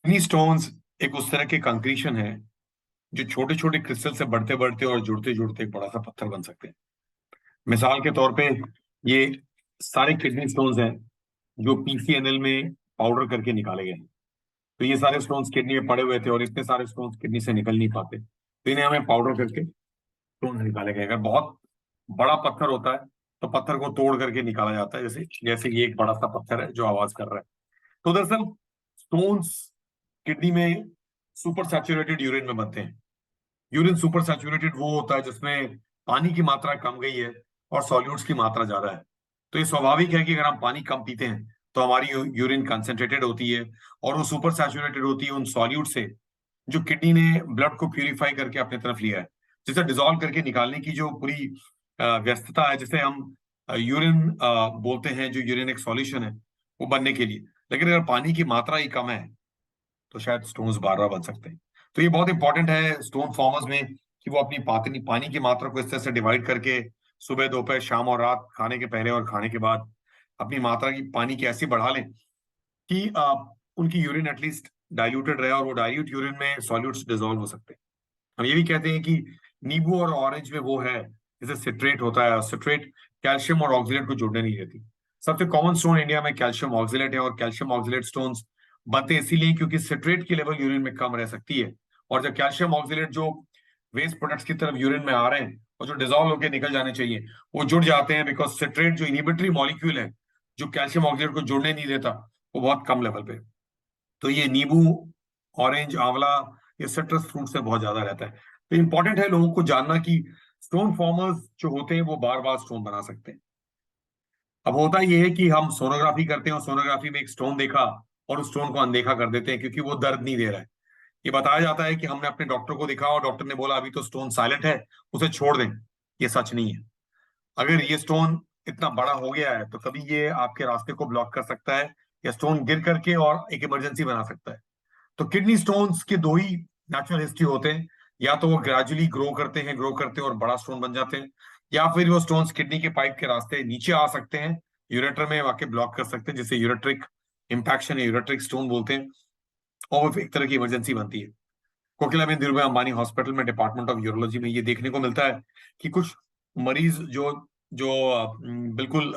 Kidney stones एक उस तरह के कंक्रीशन है जो छोटे छोटे क्रिस्टल से बढ़ते बढ़ते और जुड़ते जुड़ते एक बड़ा सा पत्थर बन सकते हैं। मिसाल के तौर पे ये सारे किडनी स्टोन्स हैं जो पीसीएनएल में पाउडर करके निकाले गए हैं। तो ये सारे स्टोन्स किडनी में पड़े हुए थे और इतने सारे स्टोन्स किडनी से निकल नहीं पाते, तो इन्हें हमें पाउडर करके स्टोन निकाले गए। अगर बहुत बड़ा पत्थर होता है तो पत्थर को तोड़ करके निकाला जाता है, जैसे जैसे ये एक बड़ा सा पत्थर है जो आवाज कर रहा है। तो दरअसल स्टोन्स किडनी में सुपर सैचुरेटेड यूरिन में बनते हैं। यूरिन सुपर सैचुरेटेड वो होता है जिसमें पानी की मात्रा कम गई है और सॉल्यूट्स की मात्रा ज्यादा है। तो ये स्वाभाविक है कि अगर हम पानी कम पीते हैं तो हमारी यूरिन कंसेंट्रेटेड होती है और वो सुपर सैचुरेटेड होती है उन सॉल्यूट से जो किडनी ने ब्लड को प्यूरिफाई करके अपने तरफ लिया है। जिसे डिसॉल्व करके निकालने की जो पूरी व्यस्तता है, जिसे हम यूरिन बोलते हैं, जो यूरिन एक सॉल्यूशन है वो बनने के लिए। लेकिन अगर पानी की मात्रा ही कम है तो शायद स्टोन्स बार बार बन सकते हैं। तो ये बहुत इंपॉर्टेंट है स्टोन फॉर्मर्स में कि वो अपनी पानी पानी की मात्रा को इस तरह से डिवाइड करके सुबह दोपहर शाम और रात, खाने के पहले और खाने के बाद, अपनी मात्रा की पानी की ऐसी बढ़ा लें कि उनकी यूरिन एटलीस्ट डाइल्यूटेड रहे और वो डाइल्यूट यूरिन में सॉल्यूट्स डिसॉल्व हो सकते हैं। हम ये भी कहते हैं कि नींबू और ऑरेंज में वो है जैसे सिट्रेट होता है। सिट्रेट कैल्शियम और ऑक्सीलेट को जोड़ने नहीं देती। सबसे कॉमन स्टोन इंडिया में कैल्शियम ऑक्सीलेट है और कैल्शियम ऑक्सीलेट स्टोन्स बनते इसीलिए क्योंकि सिट्रेट की लेवल यूरिन में कम रह सकती है। और जब कैल्शियम ऑक्सीलेट जो वेस्ट प्रोडक्ट्स की तरफ यूरिन में आ रहे हैं और जो डिजोल्व होकर निकल जाने चाहिए वो जुड़ जाते हैं, बिकॉज सिट्रेट जो इनिबिटरी मॉलिक्यूल है जो कैल्शियम ऑक्सीलेट को जोड़ने नहीं देता वो बहुत कम लेवल पे है। तो ये नींबू, ऑरेंज, आंवला, ये सिट्रस फ्रूट से बहुत ज्यादा रहता है। तो इंपॉर्टेंट है लोगों को जानना कि स्टोन फॉर्मर्स जो होते हैं वो बार बार स्टोन बना सकते हैं। अब होता ये है कि हम सोनोग्राफी करते हैं और सोनोग्राफी में एक स्टोन देखा और उस स्टोन को अनदेखा कर देते हैं क्योंकि वो दर्द नहीं दे रहा है। ये बताया जाता है कि हमने अपने डॉक्टर को दिखा और डॉक्टर ने बोला अभी तो स्टोन साइलेंट है, उसे छोड़ दें। ये सच नहीं है। अगर ये स्टोन इतना बड़ा हो गया है तो कभी ये आपके रास्ते को ब्लॉक कर सकता है या स्टोन गिर करके और एक इमरजेंसी बना सकता है। तो किडनी स्टोन्स के दो ही नेचुरल हिस्ट्री होते हैं। या तो वो ग्रेजुअली ग्रो करते हैं और बड़ा स्टोन बन जाते हैं, या फिर वो स्टोन्स किडनी के पाइप के रास्ते नीचे आ सकते हैं, यूरेटर में आके ब्लॉक कर सकते हैं, जिसे यूरेट्रिक इम्पैक्शन या यूरेट्रिक स्टोन बोलते हैं। और वो एक तरह की इमरजेंसी बनती है। कोकिलाबेन धीरूभाई अंबानी हॉस्पिटल में डिपार्टमेंट ऑफ यूरोलॉजी में ये देखने को मिलता है कि कुछ मरीज जो जो बिल्कुल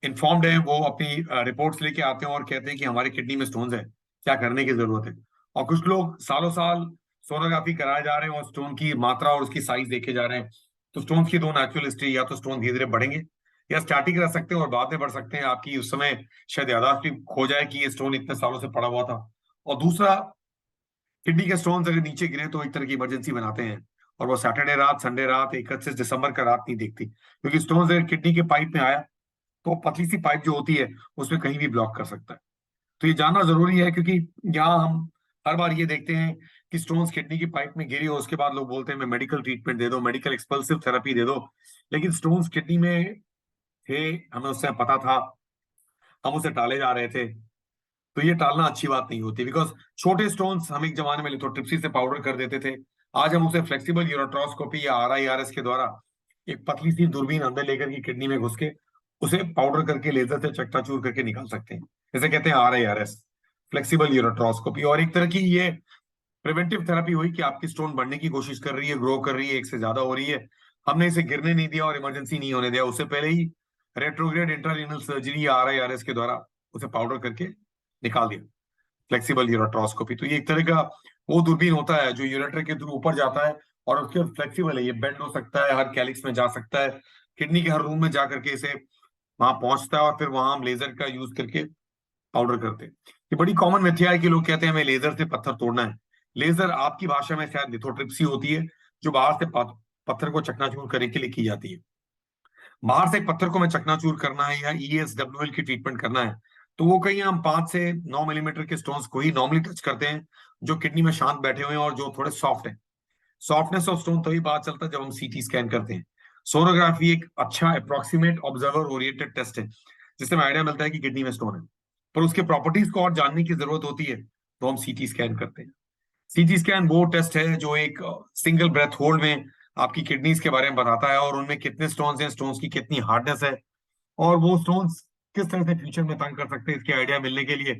इन्फॉर्म्ड है वो अपनी रिपोर्ट्स लेके आते हैं और कहते हैं कि हमारी किडनी में स्टोन्स है, क्या करने की जरूरत है। और कुछ लोग सालों साल सोनोग्राफी कराए जा रहे हैं और स्टोन की मात्रा और उसकी साइज देखे जा रहे हैं। तो स्टोन की दो नेचुरल हिस्ट्री, या तो स्टोन धीरे धीरे बढ़ेंगे या स्टैटिक रह सकते हैं और बाद में बढ़ सकते हैं। आपकी उस समय शायद याददाश्त भी खो जाए कि ये स्टोन इतने सालों से पड़ा हुआ था। और दूसरा, किडनी के स्टोन्स अगर नीचे गिरे तो एक तरह की इमरजेंसी बनाते हैं और वो सैटरडे रात, संडे रात, 31 दिसंबर का रात नहीं देखती, क्योंकि स्टोन्स अगर किडनी के पाइप में आया तो पतली सी पाइप जो होती है उसमें कहीं भी ब्लॉक कर सकता है। तो ये जानना जरूरी है क्योंकि यहाँ हम हर बार ये देखते हैं कि स्टोन्स किडनी की पाइप में गिरी हो, उसके बाद लोग बोलते हैं मैं मेडिकल ट्रीटमेंट दे दो, मेडिकल एक्सपल्सिव थेरेपी दे दो। लेकिन स्टोन्स किडनी में थे, हमें उससे पता था, हम उसे टाले जा रहे थे। तो ये टालना अच्छी बात नहीं होती, बिकॉज छोटे स्टोन्स हम एक जमाने में लिथोट्रिप्सी से पाउडर कर देते थे। आज हम उसे फ्लेक्सिबल यूरोट्रोस्कोपी या RIRS के द्वारा एक पतली सी दूरबीन अंदर लेकर की किडनी में घुस के उसे पाउडर करके लेजर से चकनाचूर करके निकाल सकते हैं। जैसे कहते हैं RIRS, फ्लेक्सिबल यूरोट्रोस्कोपी। और एक तरह की ये प्रिवेंटिव थेरेपी हुई कि आपकी स्टोन बढ़ने की कोशिश कर रही है, ग्रो कर रही है, एक से ज्यादा हो रही है, हमने इसे गिरने नहीं दिया और इमरजेंसी नहीं होने दिया, उससे पहले ही रेट्रोग्रेड इंट्रारीनल सर्जरी या RIRS के द्वारा उसे पाउडर करके निकाल दिया। फ्लेक्सिबल यूरोट्रोस्कोपी तो ये एक तरह का वो दूरबीन होता है जो यूरेटर के थ्रू ऊपर जाता है और उसके फ्लेक्सिबल है, ये बेंड हो सकता है, हर कैलिक्स में जा सकता है, किडनी के हर रूम में जा करके इसे वहां पहुंचता है और फिर वहां हम लेजर का यूज करके पाउडर करते हैं। ये बड़ी कॉमन मिथ्या है कि लोग कहते हैं हमें लेजर से पत्थर तोड़ना है। लेजर आपकी भाषा में शायद लिथोट्रिप्सी होती है, जो बाहर से पत्थर को चकनाचूर करने के लिए की जाती है। बाहर से एक पत्थर को मैं चकनाचूर करना है या ESWL की ट्रीटमेंट करना है तो वो कहीं हम 5 से 9 मिलीमीटर के स्टोन्स को ही नॉर्मली टच करते हैं, जो किडनी में शांत बैठे हुए हैं और जो थोड़े सॉफ्ट हैं। सॉफ्टनेस ऑफ स्टोन तभी पता चलता है जब हम CT स्कैन करते हैं। सोनोग्राफी एक अच्छा अप्रोक्सीमेट ऑब्जर्वर ओरिएंटेड टेस्ट है जिससे हमें आइडिया मिलता है कि किडनी में स्टोन है, पर उसके प्रॉपर्टीज को और जानने की जरूरत होती है तो हम CT स्कैन करते हैं। CT स्कैन वो टेस्ट है जो एक सिंगल ब्रेथ होल्ड में आपकी किडनीज के बारे में बताता है और उनमें कितने स्टोन्स हैं, स्टोन्स की कितनी हार्डनेस है और वो स्टोन्स किस तरह से फ्यूचर में तंग कर सकते हैं, इसके आइडिया मिलने के लिए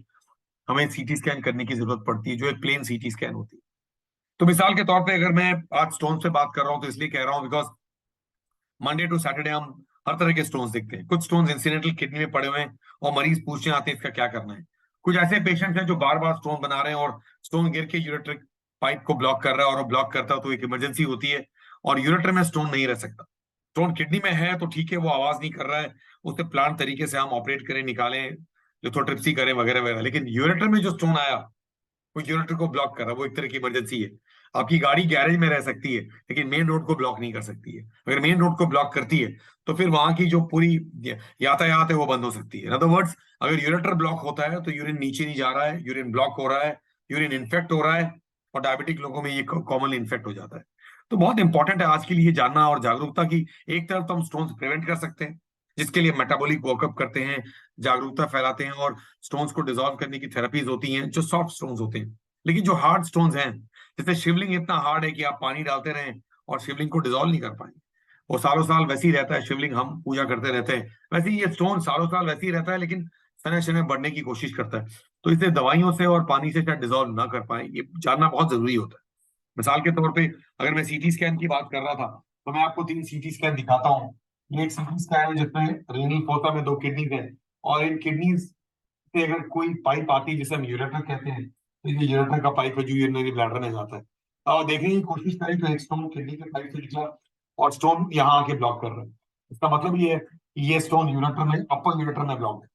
हमें सीटी स्कैन करने की जरूरत पड़ती है, जो एक प्लेन सीटी स्कैन होती है। तो मिसाल के तौर पे अगर मैं आज स्टोन से बात कर रहा हूं तो इसलिए कह रहा हूं बिकॉज मंडे टू सैटरडे हम हर तरह के स्टोन्स देखते हैं। कुछ स्टोन्स इंसिडेंटल किडनी में पड़े हुए हैं और मरीज पूछने आते हैं इसका क्या करना है। कुछ ऐसे पेशेंट्स हैं जो बार बार स्टोन बना रहे हैं और स्टोन गिर के यूरेट्रिक पाइप को ब्लॉक कर रहा है, और वो ब्लॉक करता है तो एक इमरजेंसी होती है और यूरेटर में स्टोन नहीं रह सकता। स्टोन किडनी में है तो ठीक है, वो आवाज नहीं कर रहा है, उसे प्लांट तरीके से हम ऑपरेट करें, निकालें, लिथोट्रिप्सी करें वगैरह वगैरह। लेकिन यूरेटर में जो स्टोन आया वो यूरेटर को ब्लॉक कर रहा है, वो एक तरह की इमरजेंसी है। आपकी गाड़ी गैरेज में रह सकती है लेकिन मेन रोड को ब्लॉक नहीं कर सकती है। अगर मेन रोड को ब्लॉक करती है तो फिर वहां की जो पूरी यातायात है वो बंद हो सकती है। इन अदर वर्ड्स, अगर यूरेटर ब्लॉक होता है तो यूरिन नीचे नहीं जा रहा है, यूरिन ब्लॉक हो रहा है, यूरिन इन्फेक्ट हो रहा है, और डायबिटिक लोगों में ये कॉमनली इन्फेक्ट हो जाता है। तो बहुत इंपॉर्टेंट है आज के लिए जानना और जागरूकता की। एक तरफ तो हम स्टोन्स प्रिवेंट कर सकते हैं, जिसके लिए मेटाबॉलिक वर्कअप करते हैं, जागरूकता फैलाते हैं, और स्टोन्स को डिसॉल्व करने की थेरेपीज होती हैं जो सॉफ्ट स्टोन्स होते हैं। लेकिन जो हार्ड स्टोन्स हैं, जैसे शिवलिंग इतना हार्ड है कि आप पानी डालते रहें और शिवलिंग को डिसॉल्व नहीं कर पाएंगे, वो सालों साल वैसे ही रहता है। शिवलिंग हम पूजा करते रहते हैं, वैसे ही ये स्टोन सालों साल वैसे ही रहता है, लेकिन समय समय बढ़ने की कोशिश करता है। तो इसे दवाइयों से और पानी से शायद डिसॉल्व ना कर पाए, ये जानना बहुत जरूरी होता है। मिसाल के तौर पे अगर मैं सीटी स्कैन की बात कर रहा था तो मैं आपको 3 सीटी स्कैन दिखाता हूँ। ये एक सीटी स्कैन है जिसमें रेनल फोसा में 2 किडनीज है, और इन किडनीज से अगर कोई पाइप आती है जिसे हम यूरेटर कहते हैं, तो ये यूरेटर का पाइप है जो यूरिनरी ब्लैडर में जाता है। और देखने की कोशिश करें तो एक स्टोन किडनी के पाइप से निकला और स्टोन यहाँ आके ब्लॉक कर रहा है। इसका मतलब ये है कि ये स्टोन यूरेटर में, अपर यूरेटर में ब्लॉक है,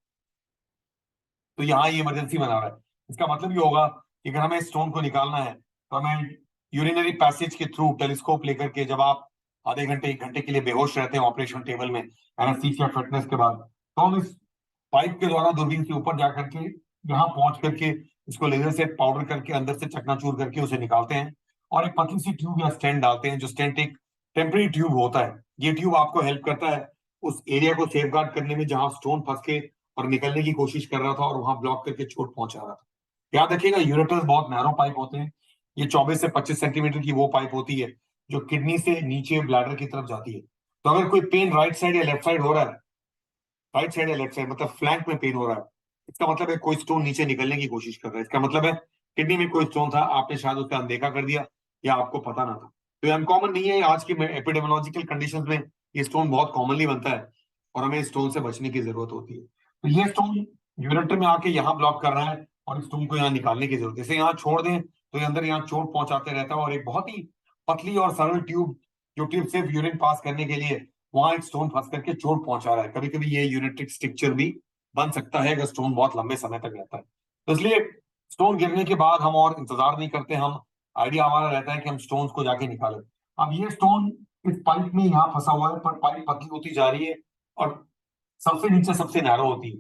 तो यहाँ ये इमरजेंसी बना रहा है। इसका मतलब ये होगा कि अगर हमें स्टोन को निकालना है तो हमें यूरिनरी पैसेज के थ्रू टेलीस्कोप लेकर के, जब आप आधे घंटे 1 घंटे के लिए बेहोश रहते हैं ऑपरेशन टेबल में एनेस्थीसिया फिटनेस के बाद, तो हम इस पाइप के द्वारा दूरबीन से ऊपर जाकर के यहाँ पहुंच करके इसको लेजर से पाउडर करके अंदर से चकनाचूर करके उसे निकालते हैं, और एक पतली सी ट्यूब या स्टेंट डालते हैं। जो स्टेंट एक टेम्परेरी ट्यूब होता है, ये ट्यूब आपको हेल्प करता है उस एरिया को सेफ गार्ड करने में जहां स्टोन फंस के और निकलने की कोशिश कर रहा था और वहां ब्लॉक करके चोट पहुंचा रहा था। याद रखिएगा, यूरेटर्स बहुत नैरो पाइप होते हैं। ये 24 से 25 सेंटीमीटर की वो पाइप होती है जो किडनी से नीचे ब्लैडर की तरफ जाती है। तो अगर कोई पेन राइट साइड या लेफ्ट साइड हो रहा है, राइट साइड या लेफ्ट साइड मतलब फ्लैंक में पेन हो रहा है, इसका मतलब है कोई स्टोन नीचे निकलने की कोशिश कर रहा है। इसका मतलब है किडनी में कोई स्टोन था, आपने शायद उसका अनदेखा कर दिया या आपको पता ना था। तो ये अनकॉमन नहीं है, आज की एपिडेमोलॉजिकल कंडीशंस में ये स्टोन बहुत कॉमनली बनता है और हमें स्टोन से बचने की जरूरत होती है। तो ये स्टोन यूरेटर में आके यहाँ ब्लॉक कर रहा है और इस स्टोन को यहाँ निकालने की जरूरत है। इसे यहाँ छोड़ दें तो ये अंदर यहाँ चोट पहुंचाते रहता है, और एक बहुत ही पतली और सरल ट्यूब, जो ट्यूब सिर्फ यूरिन पास करने के लिए, वहां एक स्टोन फंस करके चोट पहुंचा रहा है। कभी कभी ये यूरेट्रिक स्ट्रक्चर भी बन सकता है अगर स्टोन बहुत लंबे समय तक रहता है। तो इसलिए स्टोन गिरने के बाद हम और इंतजार नहीं करते, हम आइडिया हमारा रहता है कि हम स्टोन को जाके निकालें। अब ये स्टोन इस पाइप में यहाँ फंसा हुआ है, पर पाइप पतली होती जा रही है और सबसे नीचे सबसे नैरो होती है।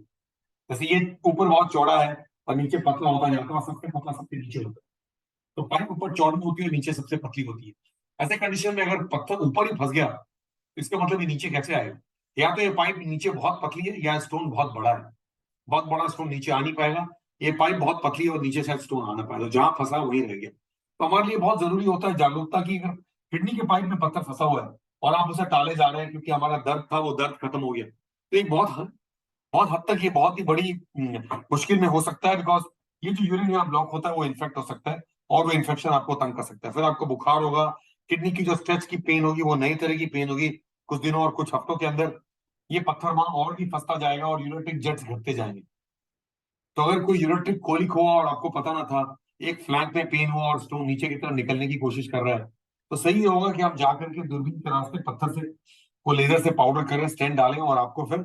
जैसे ये ऊपर बहुत चौड़ा है और नीचे पतला होता जाता है, और सबसे पतला सबसे नीचे होता है। तो पाइप ऊपर चौड़ी होती है और नीचे सबसे पतली होती है। ऐसे कंडीशन में अगर पत्थर ऊपर ही फंस गया तो इसका मतलब ये नीचे कैसे आएगा? या तो ये पाइप नीचे बहुत पतली है या स्टोन बहुत बड़ा है। बहुत बड़ा स्टोन नीचे आ नहीं पाएगा, ये पाइप बहुत पतली है और नीचे शायद स्टोन आ ना पाएगा, जहां फंसा है वहीं रह गया। तो हमारे लिए बहुत जरूरी होता है जागरूकता की। अगर किडनी के पाइप में पत्थर फंसा हुआ है और आप उसे टाले जा रहे हैं क्योंकि हमारा दर्द था वो दर्द खत्म हो गया, तो एक बहुत हद तक ये बहुत ही बड़ी मुश्किल में हो सकता है। बिकॉज ये जो यूरिन यहाँ ब्लॉक होता है वो इन्फेक्ट हो सकता है और वो इन्फेक्शन आपको तंग कर सकता है। फिर आपको बुखार होगा, किडनी की जो स्ट्रेच की पेन होगी वो नई तरह की पेन होगी। कुछ दिनों और कुछ हफ्तों के अंदर ये पत्थर वहां और भी फंसता जाएगा और यूरेटिक जेट्स घटते जाएंगे। तो अगर कोई यूरेट्रिक कोलिक हुआ और आपको पता ना था, एक फ्लैंक में पेन हुआ और स्टोन नीचे की तरफ निकलने की कोशिश कर रहा है, तो सही होगा कि आप जाकर के दूरबीन के रास्ते पत्थर से को लेजर से पाउडर करें, स्टेंट डालें, और आपको फिर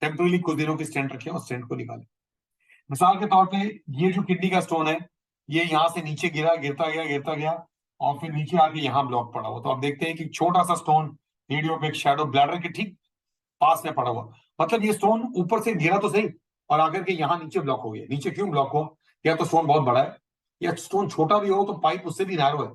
टेम्परली कुछ दिनों की स्टेंट रखें और स्टेंट को निकालें। मिसाल के तौर पे ये जो किडनी का स्टोन है, ये यहाँ से नीचे गिरा, गिरता गया और फिर नीचे आके यहाँ ब्लॉक पड़ा हुआ। तो आप देखते हैं कि छोटा सा स्टोन वीडियो पे एक शैडो ब्लैडर के ठीक पास में पड़ा हुआ। मतलब ये स्टोन ऊपर से गिरा तो सही और आकर के यहाँ नीचे ब्लॉक हो गया। नीचे क्यों ब्लॉक हो? या तो स्टोन बहुत बड़ा है, या स्टोन छोटा भी हो तो पाइप उससे भी नैरो है।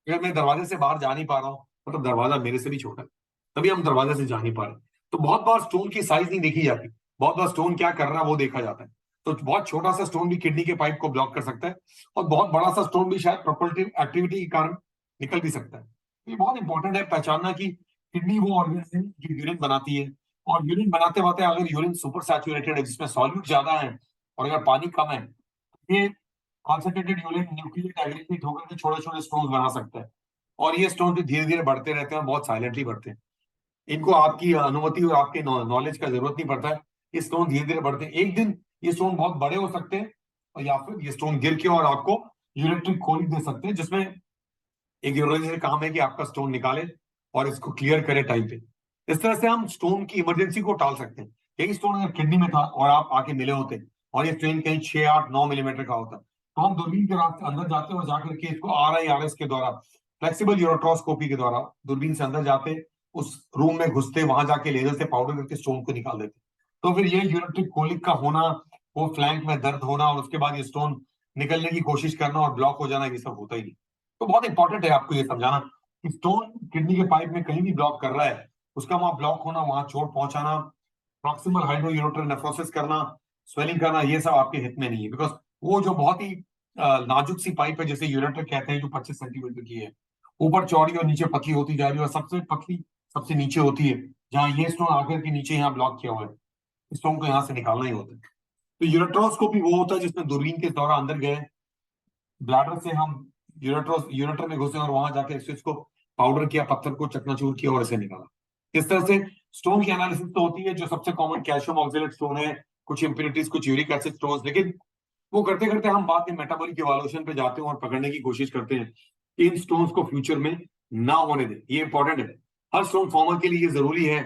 अगर मैं दरवाजे से बाहर जा नहीं पा रहा हूँ, मतलब दरवाजा मेरे से भी छोटा है, तभी हम दरवाजे से जा नहीं पा रहे। तो बहुत बार स्टोन की साइज नहीं देखी जाती, बहुत बार स्टोन क्या कर रहा है वो देखा जाता है। तो बहुत छोटा सा स्टोन भी किडनी के पाइप को ब्लॉक कर सकता है, और बहुत बड़ा सा स्टोन भी शायद प्रोपल्टिव एक्टिविटी के कारण निकल भी सकता है। तो ये बहुत इंपॉर्टेंट है पहचानना कि किडनी वो ऑर्गन है जो यूरिन बनाती है, और यूरिन बनाते बनाते अगर यूरिन सुपर सैचुरेटेड है जिसमें सॉल्यूट ज्यादा है और अगर पानी कम है, ये कॉन्सेंट्रेटेड यूरिन न्यूक्लियर एग्रीगेट होकर के छोटे छोटे स्टोन्स बना सकता है, और ये स्टोन धीरे धीरे बढ़ते रहते हैं और बहुत साइलेंटली बढ़ते हैं। इनको आपकी अनुमति और आपके नॉलेज का जरूरत नहीं पड़ता है। ये स्टोन धीरे धीरे बढ़ते हैं, एक दिन ये स्टोन बहुत बड़े हो सकते हैं, और या फिर ये स्टोन गिर के और आपको यूरेट्रिक कोलिक दे सकते हैं, जिसमें एक यूरोलॉजिस्ट का काम है कि आपका स्टोन निकाले और इसको क्लियर करे टाइम पे। इस तरह से हम स्टोन की इमरजेंसी को टाल सकते हैं। यही स्टोन अगर किडनी में था और आप आके मिले होते और ये स्टोन कहीं 6 8 9 मिलीमीटर का होता, तो हम दूरबीन के रास्ते अंदर जाते और जाकर के इसको RIRS के द्वारा, फ्लेक्सिबल यूरोट्रोस्कोपी के द्वारा दूरबीन से अंदर जाते, उस रूम में घुसते, वहां जाके लेजर से पाउडर करके स्टोन को निकाल देते। तो फिर ये यूरेट्रिक कोलिक का होना, वो फ्लैंक में दर्द होना और उसके बाद ये स्टोन निकलने की कोशिश करना और ब्लॉक हो जाना, ये सब होता ही नहीं। तो बहुत इंपॉर्टेंट है आपको ये समझाना कि स्टोन किडनी के पाइप में कहीं भी ब्लॉक कर रहा है, उसका वहां ब्लॉक होना, वहां चोट पहुंचाना, प्रॉक्सिमल हाइड्रोयूरोट्रिक नेफ्रोसिस करना, स्वेलिंग करना, ये सब आपके हित में नहीं है। बिकॉज वो जो बहुत ही नाजुक सी पाइप है, जैसे यूरेटर कहते हैं, जो 25 सेंटीमीटर की है, यूपर चौड़ी और नीचे पतली होती जा रही है, और सबसे पतली सबसे नीचे होती है, जहां ये स्टोन आकर के नीचे यहाँ ब्लॉक किया हुआ है, स्टोन को यहाँ से निकालना ही होता है। तो यूरेट्रोस्कोपी वो होता है जिसमें दूरबीन के द्वारा अंदर गए, ब्लैडर से हम यूरेटर में घुसे और वहां जाके स्विच को पाउडर किया, पत्थर को चकनाचूर किया और इसे निकाला। इस तरह से स्टोन की एनालिसिस तो होती है, जो सबसे कॉमन कैल्शियम ऑक्सलेट स्टोन है, कुछ इंप्योरिटीज, कुछ यूरिक एसिड स्टोन। लेकिन वो करते करते हम बाद में मेटाबॉलिक इवोल्यूशन पे जाते हैं और पकड़ने की कोशिश करते हैं कि इन स्टोन्स को फ्यूचर में ना होने दें। ये इंपॉर्टेंट है, हर स्टोन फॉर्मर के लिए ये जरूरी है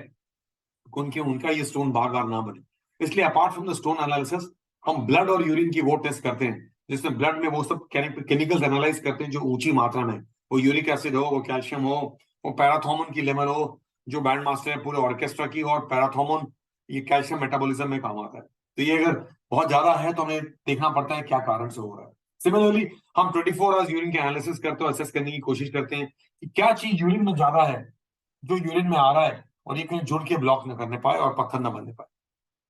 उनके उनका ये स्टोन बार बार ना बने। इसलिए apart from the stone analysis, हम ब्लड और यूरिन की वो टेस्ट करते हैं, जिसमें ब्लड में वो सब केमिकल्स एनालाइज करते हैं जो ऊंची मात्रा में, वो यूरिक एसिड हो, वो कैल्शियम हो, वो पैराथॉर्मोन की लेवल हो, जो बैंड मास्टर है पूरे ऑर्केस्ट्रा की, और पैराथॉर्मोन ये कैल्शियम मेटाबॉलिज्म में काम आता है। तो ये अगर बहुत ज्यादा है तो हमें देखना पड़ता है क्या कारण से हो रहा है। सिमिलरली हम 24 आवर्स यूरिन के एनालिसिस करते हैं, असेस करने की कोशिश करते हैं कि क्या चीज यूरिन में ज्यादा है, जो यूरिन में आ रहा है, और ये कहीं जुड़ के ब्लॉक न करने पाए और पत्थर न बनने पाए।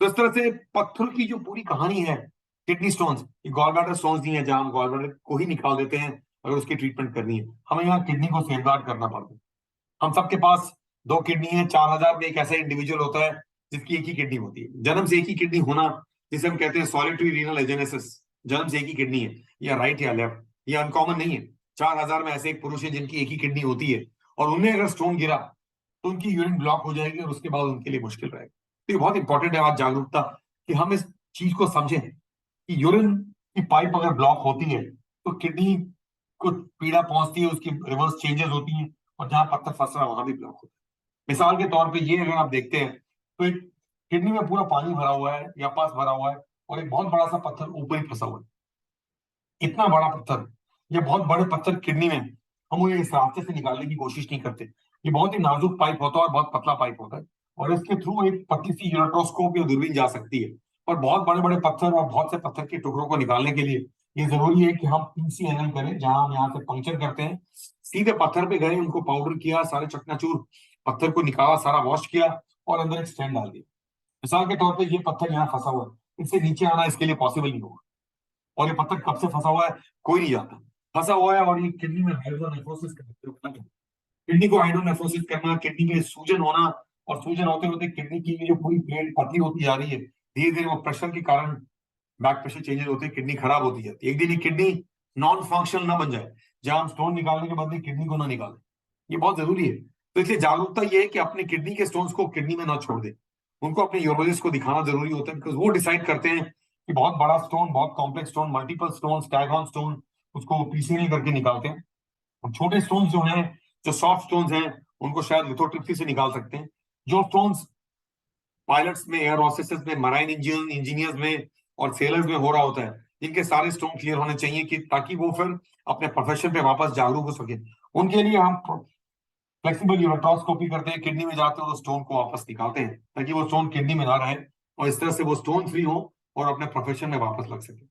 तो इस तरह से पत्थर की जो पूरी कहानी है, किडनी स्टोन्स, ये गॉल ब्लैडर स्टोन्स नहीं है जहां हम गॉल ब्लैडर को ही निकाल देते हैं अगर उसकी ट्रीटमेंट करनी है। हमें यहाँ किडनी को सेफगार्ड करना पड़ता है। हम सबके पास 2 किडनी है, 4,000 में एक ऐसा इंडिविजुअल होता है जिसकी एक ही किडनी होती है। जन्म से एक ही किडनी होना, जिसे हम कहते हैं सॉलिटरी रीनल एजेनेसिस, जन्म से एक ही किडनी है, या राइट या लेफ्ट, ये अनकॉमन नहीं है। 4,000 में ऐसे एक पुरुष है जिनकी एक ही किडनी होती है, और उन्हें अगर स्टोन गिरा तो उनकी यूरिन ब्लॉक हो जाएगी और उसके बाद उनके लिए मुश्किल रहेगा। तो ये बहुत इंपॉर्टेंट है आज जागरूकता, कि हम इस चीज को समझें कि यूरिन की पाइप अगर ब्लॉक होती है तो किडनी को पीड़ा पहुंचती है, उसकी रिवर्स चेंजेस होती हैं, और जहां पत्थर फंस रहा है वहां भी ब्लॉक होता है। मिसाल के तौर पे ये अगर आप देखते हैं, तो एक किडनी में पूरा पानी भरा हुआ है या पास भरा हुआ है, और एक बहुत बड़ा सा पत्थर ऊपर ही फंसा हुआ है। इतना बड़ा पत्थर, ये बहुत बड़े पत्थर किडनी में, हम उन्हें इस रास्ते से निकालने की कोशिश नहीं करते। ये बहुत ही नाजुक पाइप होता है और बहुत पतला पाइप होता है, और इसके थ्रू एक पतली सी यूरेट्रोस्कोप या दूरबीन जा सकती है। और बहुत बड़े बड़े पत्थर और बहुत से पत्थर के टुकड़ों को निकालने के लिए ये जरूरी है कि हम PCNL करें, जहां हम यहाँ से पंक्चर करते हैं, सीधे पत्थर पे गए, उनको पाउडर किया, सारे चकनाचूर पत्थर को निकाला, सारा वॉश किया, और अंदर एक स्टैंड डाल दिया। मिसाल के तौर पर ये पत्थर यहाँ फंसा हुआ है, इससे नीचे आना इसके लिए पॉसिबल नहीं होगा। और ये पत्थर कब से फंसा हुआ है कोई नहीं जानता, फंसा हुआ है, और ये किडनी में हाइड्रोनेफ्रोसिस करना, किडनी को हाइड्रोनेफ्रोसिस करना, किडनी में सूजन होना, और सूजन होते होते किडनी की जो पूरी प्लेट पतली होती जा रही है, धीरे धीरे वो प्रेशर के कारण बैक प्रेशर चेंजेस होते हैं, किडनी खराब होती जाती है। एक दिन ये किडनी नॉन फंक्शनल ना बन जाए, जहां हम स्टोन निकालने के बदले किडनी को ना निकालें, ये बहुत जरूरी है। तो इसलिए जागरूकता ये है कि अपने किडनी के स्टोन्स को किडनी में ना छोड़ दे, उनको अपने यूरोलॉजिस्ट को दिखाना जरूरी होता है, बिकॉज वो डिसाइड करते हैं कि बहुत बड़ा स्टोन, बहुत complex stone, multiple stone, staghorn stone, उसको PCNL करके निकालते हैं। और छोटे स्टोन्स जो हैं, जो सॉफ्ट स्टोन्स हैं, उनको शायद लिथोट्रिप्सी से निकाल सकते हैं। जो स्टोन्स पायलट्स में, एयर हॉस्टेसेस में, मराइन इंजीनियर्स में और सेलर्स में हो रहा होता है, जिनके सारे स्टोन क्लियर होने चाहिए, कि ताकि वो फिर अपने प्रोफेशन पे वापस जागरूक हो सके, उनके लिए हम फ्लेक्सिबल यूरेट्रोस्कोपी करते हैं, किडनी में जाते हैं, तो स्टोन को वापस निकालते हैं, ताकि वो स्टोन किडनी में ना रहे, और इस तरह से वो स्टोन फ्री हो और अपने प्रोफेशन में वापस लग सके।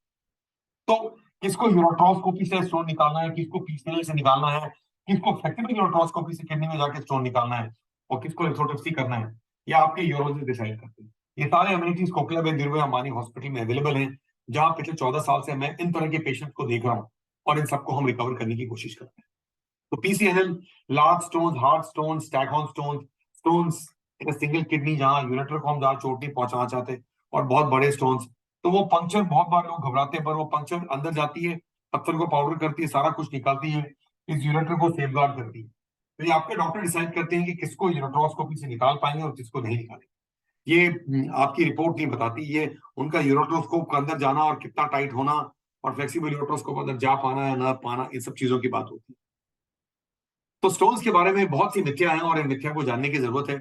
तो किसको यूरोट्रोस्कोपी से स्टोन निकालना है, किसको PCNL से निकालना है, किसको फ्लेक्सिबल यूरोट्रोस्कोपी से किडनी में जाके स्टोन निकालना है, और किसको लिथोट्रिप्सी करना है, ये आपके यूरोलॉजिस्ट डिसाइड करते हैं। ये सारे अमेनिटीज कोकिला बेन धीरूभाई अंबानी हॉस्पिटल में अवेलेबल हैं, जहां पिछले 14 साल से मैं इन तरह के पेशेंट को देख रहा हूँ, और इन सबको हम रिकवर करने की कोशिश करते हैं। तो PCNL, large stones, hard stones, staghorn stones, stones in single kidney, जहां यूरेटर को हम जहां चोट नहीं पहुंचाना चाहते, और बहुत बड़े स्टोन्स, तो वो पंक्चर, बहुत बार लोग घबराते हैं, पर वो पंक्चर अंदर जाती है, पत्थर को पाउडर करती है, सारा कुछ निकालती है, इस यूरेटर को सेफ गार्ड करती है। तो ये आपके डॉक्टर डिसाइड करते हैं कि किसको यूरेट्रोस्कोपी से निकाल पाएंगे और किसको नहीं निकालेंगे। ये आपकी रिपोर्ट नहीं बताती, ये उनका यूरोट्रोस्कोप का अंदर जाना और कितना टाइट होना और फ्लेक्सिबल यूरोट्रोस्कोप अंदर जा पाना या ना पाना, इन सब चीजों की बात होती है। तो स्टोन्स के बारे में बहुत सी मिथ्या हैं और इन मिथ्या को जानने की जरूरत है।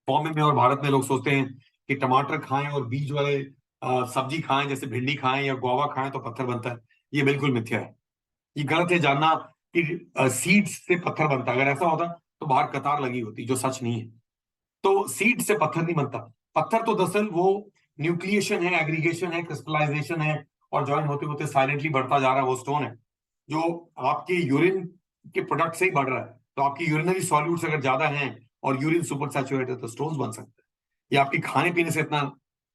बॉम्बे में और भारत में लोग सोचते हैं कि टमाटर खाएं और बीज वाले सब्जी खाएं, जैसे भिंडी खाएं या गुआवा खाएं तो पत्थर बनता है। ये बिल्कुल मिथ्या है। ये गलत है जानना कि सीड्स से पत्थर बनता है। अगर ऐसा होता तो बाहर कतार लगी होती, जो सच नहीं है। तो सीड से पत्थर नहीं बनता। पत्थर तो दरअसल वो न्यूक्लिएशन है, एग्रीगेशन है, क्रिस्टलाइजेशन है, और ज्वाइन होते होते साइलेंटली बढ़ता जा रहा है, वो स्टोन है जो आपके यूरिन के प्रोडक्ट से ही बढ़ रहा है। तो आपकी यूरिनरी सॉल्यूट्स अगर ज्यादा हैं और यूरिन सुपर सैचुरेटेड, तो स्टोन्स बन सकते हैं। ये आपके खाने पीने से इतना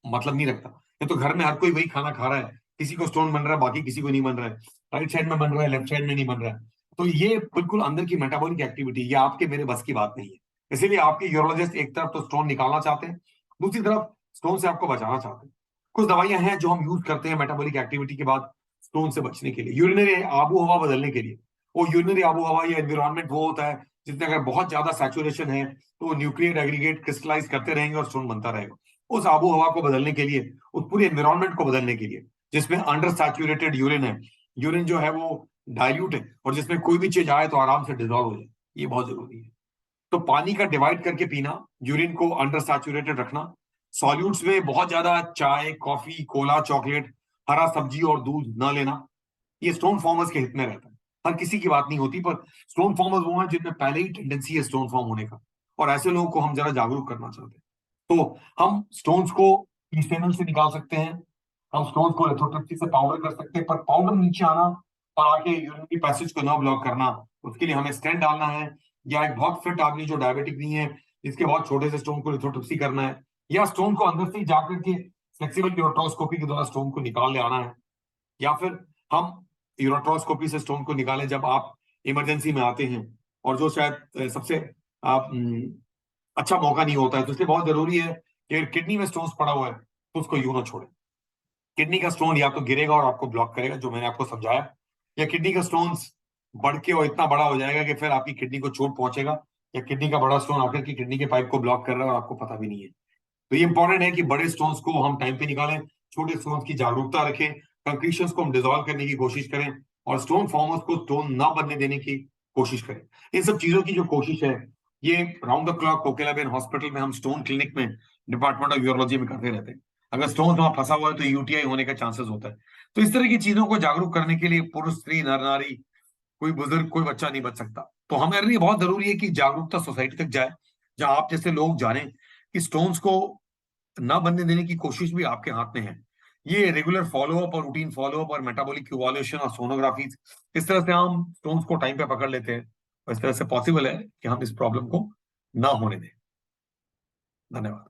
मतलब नहीं रखता। ये तो घर में हर कोई वही खाना खा रहा है, किसी को स्टोन बन रहा है, बाकी किसी को नहीं बन रहा है। राइट साइड में बन रहा है, लेफ्ट साइड में नहीं बन रहा है। तो ये बिल्कुल अंदर की मेटाबॉलिक एक्टिविटी, ये आपके मेरे बस की बात नहीं है। इसीलिए आपके यूरोलॉजिस्ट एक तरफ तो स्टोन निकालना चाहते हैं, दूसरी तरफ स्टोन से आपको बचाना चाहते हैं। कुछ दवाइयां हैं जो हम यूज करते हैं मेटाबॉलिक एक्टिविटी के बाद स्टोन से बचने के लिए, यूरिनरी आबो हवा बदलने के लिए। वो यूरिनरी आबो हवा या एनवायरमेंट वो होता है जिसमें अगर बहुत ज्यादा सैचुरेशन है तो न्यूक्लियर एग्रीगेट क्रिस्टलाइज करते रहेंगे और स्टोन बनता रहेगा। उस आबो हवा को बदलने के लिए, उस पूरे एनवायरमेंट को बदलने के लिए, जिसमें अंडर सैचुरेटेड यूरिन है, यूरिन जो है वो डाइल्यूट है, और जिसमें कोई भी चीज आए तो आराम से डिजोल्व हो जाए, ये बहुत जरूरी है। तो पानी का डिवाइड करके पीना, यूरिन को अंडर सैचुरेटेड रखना, सॉल्यूट्स में बहुत ज्यादा चाय, कॉफी, कोला, चॉकलेट, हरा सब्जी और दूध न लेना, ये स्टोन फॉर्मर्स के हित में रहता है। हर किसी की बात नहीं होती, पर स्टोन फॉर्मर्स वो हैं जिनमें पहले ही टेंडेंसी है स्टोन फॉर्म होने का, और ऐसे लोगों को हम जरा जागरूक करना चाहते हैं। तो हम स्टोन्स को ईस्टेनल से निकाल सकते हैं, हम स्टोन्स को लिथोट्रिप्सी से पाउडर कर सकते हैं, पर पाउडर नीचे आना और आके यूरिनरी पैसेज को ना ब्लॉक करना, उसके लिए हमें स्टेंट डालना है, या एक बहुत फिट आदमी जो डायबिटिक नहीं है, इसके बहुत छोटे से स्टोन को लिथोट्रिप्सी करना है, या स्टोन को अंदर से ही जाकर के फ्लेक्सिबल यूरोट्रोस्कोपी के द्वारा स्टोन को निकाल ले आना है, या फिर हम यूरोट्रोस्कोपी से स्टोन को निकालें जब आप इमरजेंसी में आते हैं, और जो शायद सबसे आप अच्छा मौका नहीं होता है। तो इसलिए बहुत जरूरी है कि अगर किडनी में स्टोन्स पड़ा हुआ है तो उसको यूं ना छोड़े। किडनी का स्टोन या तो गिरेगा और आपको ब्लॉक करेगा, जो मैंने आपको समझाया, या किडनी का स्टोन्स बढ़ के और इतना बड़ा हो जाएगा कि फिर आपकी किडनी को चोट पहुंचेगा, या किडनी का बड़ा स्टोन आकर की किडनी के पाइप को ब्लॉक कर रहा है और आपको पता भी नहीं है। तो ये इंपॉर्टेंट है कि बड़े स्टोन्स को हम टाइम पे निकालें, छोटे स्टोन्स की जागरूकता रखें, कंक्रीशंस को हम डिजोल्व करने की कोशिश करें, और स्टोन फॉर्मर्स को स्टोन ना बनने देने की कोशिश करें। इन सब चीजों की जो कोशिश है, ये round the clock Kokilaben hospital में, हम स्टोन क्लिनिक में, डिपार्टमेंट ऑफ यूरोलॉजी में करते रहते हैं। अगर स्टोन वहां फंसा हुआ है तो यूटीआई होने का चांसेस होता है। तो इस तरह की चीजों को जागरूक करने के लिए पुरुष, स्त्री, नर नारी, कोई बुजुर्ग, कोई बच्चा नहीं बच सकता। तो हमारे लिए बहुत जरूरी है कि जागरूकता सोसाइटी तक जाए, जहां आप जैसे लोग जाने कि स्टोन्स को ना बनने देने की कोशिश भी आपके हाथ में है। ये रेगुलर फॉलोअप और रूटीन फॉलोअप और मेटाबॉलिक इवोल्यूशन और सोनोग्राफी, इस तरह से हम स्टोन्स को टाइम पे पकड़ लेते हैं, और इस तरह से पॉसिबल है कि हम इस प्रॉब्लम को ना होने दें। धन्यवाद।